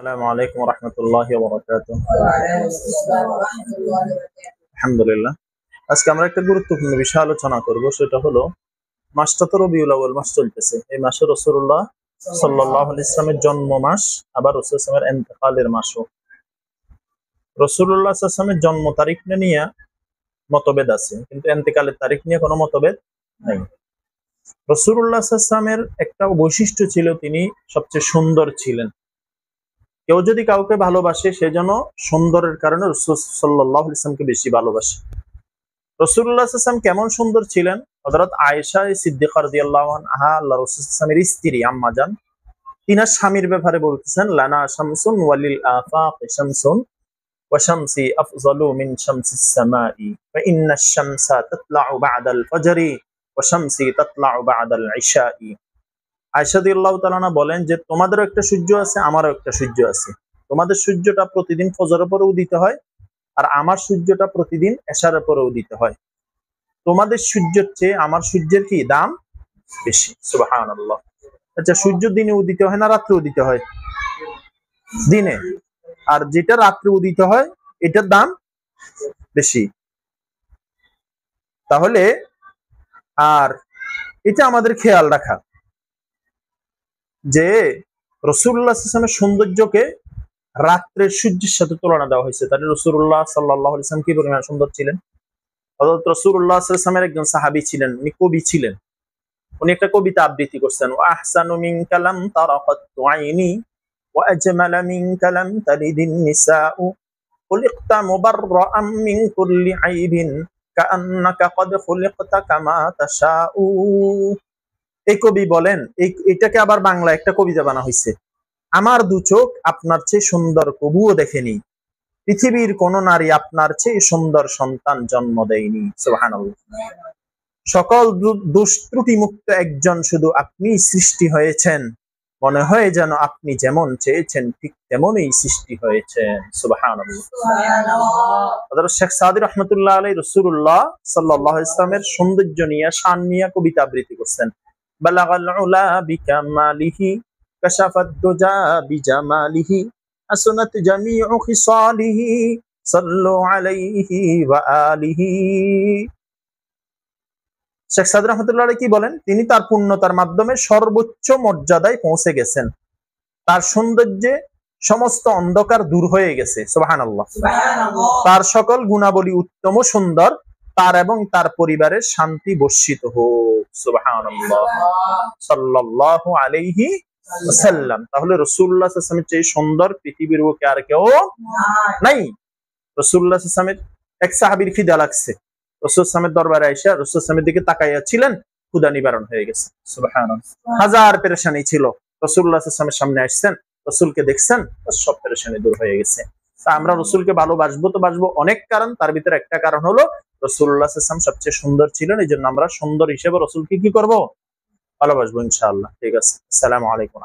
আসসালামু আলাইকুম ওয়া রাহমাতুল্লাহি ওয়া বারাকাতুহু। আলহামদুলিল্লাহ। আজকে আমরা একটা গুরুত্বপূর্ণ বিষয় আলোচনা করব, সেটা হলো মাসটা তো রবিউল আউয়াল মাস চলতেছে। এই মাসে রাসূলুল্লাহ সাল্লাল্লাহু আলাইহি ওয়াসাল্লামের জন্ম মাস, আবার রাসূল সাল্লাল্লাহু আলাইহি ওয়াসাল্লামের ইন্তেকালের মাসও। রাসূলুল্লাহ সাল্লাল্লাহু আলাইহি ওয়াসাল্লামের জন্ম তারিখ নিয়ে মতভেদ আছে, কিন্তু ইন্তেকালের তারিখ নিয়ে কোনো মতভেদ নাই। রাসূলুল্লাহ সাল্লাল্লাহু আলাইহি ওয়াসাল্লামের একটা বৈশিষ্ট্য ছিল, তিনি সবচেয়ে সুন্দর ছিলেন। কেউ যদি কাউকে ভালোবাসে, সে যেন সুন্দরের কারণে রাসূল সাল্লাল্লাহু আলাইহি ওয়াসাল্লামকে বেশি ভালোবাসে। রাসূলুল্লাহ সাল্লাল্লাহু আলাইহি ওয়াসাল্লাম কেমন সুন্দর ছিলেন? হযরত আয়েশা সিদ্দিকা রাদিয়াল্লাহু আনহা, আল্লাহর রাসূল সাল্লাল্লাহু আলাইহি ওয়াসাল্লামের স্ত্রী আম্মা জান, তিনার স্বামীর ব্যাপারে বলতেছেন, লানা শামসুন ওয়ালিল আফাকি শামসুন ওয়া শামসি আফযালু মিন শামসিস সামাই ফা ইন্নাশ শামসা তাতলাউ বা'দাল ফাজরি ওয়া শামসি তাতলাউ বা'দাল ইশাই। আয়েশা রাদিয়াল্লাহু তাআলা আনহা বলেন যে, তোমাদেরও একটা সূর্য আছে, আমারও একটা সূর্য আছে। তোমাদের সূর্যটা প্রতিদিন ফজরের পরে উদিত হয়, আর আমার সূর্যটা প্রতিদিন এশারের পরে উদিত হয়। তোমাদের সূর্যের চেয়ে আমার সূর্যের কি দাম বেশি। সুবহানাল্লাহ। আচ্ছা, সূর্য দিনে উদিত হয় না রাত্রে উদিত হয়? দিনে। আর যেটা রাত্রে উদিত হয়, এটার দাম বেশি। তাহলে আর এটা আমাদের খেয়াল রাখা যে রাসূলুল্লাহ সাল্লাল্লাহু আলাইহি ওয়াসাল্লামের সৌন্দর্যকে রাত্রের সূর্যের সাথে তুলনা দেওয়া হয়েছে। তাহলে রাসূলুল্লাহ সাল্লাল্লাহু আলাইহি ওয়াসাল্লাম কি পরিমাণ সুন্দর ছিলেন? হযরত রাসূলুল্লাহ সাল্লাল্লাহু আলাইহি ওয়াসাল্লামের একজন সাহাবী ছিলেন, উনি কবি ছিলেন। উনি একটা কবিতা আবৃত্তি করছেন, ওয়া আহসানু মিনকা লাম তারা কাত্তু আইনি ওয়া আজমালা মিনকা লাম তালিদিন নিসাউ খুলিকতা মুবাররাআম মিন কুল্লি আইবিন কাআন্নাকা ক্বাদ খুলিকতা কামা তাশাউ। এই কবি বলেন, এটাকে আবার বাংলা একটা কবিতা বানা হয়েছে। আমার দু চোখ আপনার চেয়ে সুন্দর কবুও দেখেনি, পৃথিবীর কোন নারী আপনার চেয়ে সুন্দর সন্তান জন্ম দেয়নি। সুবহানাল্লাহ। সকল দোষ ত্রুটি মুক্ত একজন শুধু আপনি সৃষ্টি হয়েছেন, মনে হয় যেন আপনি যেমন চেয়েছেন ঠিক তেমনই সৃষ্টি হয়েছেন। সুবহানাল্লাহ। হযরত শেখ সাদী রাহমাতুল্লাহ আলাইহি রাসূলুল্লাহ সাল্লাল্লাহু আলাইহি ওয়াসাল্লামের সৌন্দর্য নিয়ে, শান নিয়ে কবিতা আবৃত্তি করছেন। বালাগাল উলা বিকামালিহি কাশাফাদ দুজা বিজামালিহি হাসানাত জামিউ খিসালিহি সাল্লু আলাইহি ওয়া আলিহি। শেখ সাদী রাহমাতুল্লাহ আলাইহি কি বলেন? তিনি তার পূর্ণতার মাধ্যমে সর্বোচ্চ মর্যাদায় পৌঁছে গেছেন। তার সৌন্দর্যে সমস্ত অন্ধকার দূর হয়ে গেছে। সুবহানাল্লাহ। তার সকল গুণাবলী উত্তম ও সুন্দর, তার এবং তার পরিবারের শান্তি বর্ষিত হোক। সুবহানাল্লাহ। সাল্লাল্লাহু আলাইহি ওয়াসাল্লাম। তাহলে রাসূলুল্লাহ সাল্লাল্লাহু আলাইহি ওয়াসাল্লামের চেয়ে সুন্দর পৃথিবীর বুকে আর কেউ নাই। রাসূলুল্লাহ সাল্লাল্লাহু আলাইহি ওয়াসাল্লামের এক সাহাবীর খিদা লাগছে, রাসূল সাল্লাল্লাহু দরবারে আয়েশা রাসূল সাল্লাল্লাহু আলাইহি দিকে তাকাইয়া ছিলেন, ক্ষুধা নিবারণ হয়ে গেছে। সুবহানাল্লাহ। হাজার পেরেশানি ছিল, রাসূলুল্লাহ সাল্লাল্লাহু আলাইহি সামনে আসছেন, রাসূলকে দেখছেন, সব পেরেশানি দূর হয়ে গেছে। আমরা রাসূলকে ভালোবাসবো তো বাসবো অনেক কারণ, তার ভিতরে একটা কারণ হলো রাসূলুল্লাহ সাল্লাল্লাহু আলাইহি ওয়াসাল্লাম সবচেয়ে সুন্দর ছিলেন। এই জন্য আমরা সুন্দর হিসেবে রাসূলকে কি করব? ভালোবাসবো ইনশাআল্লাহ। ঠিক আছে। আসসালামু আলাইকুম।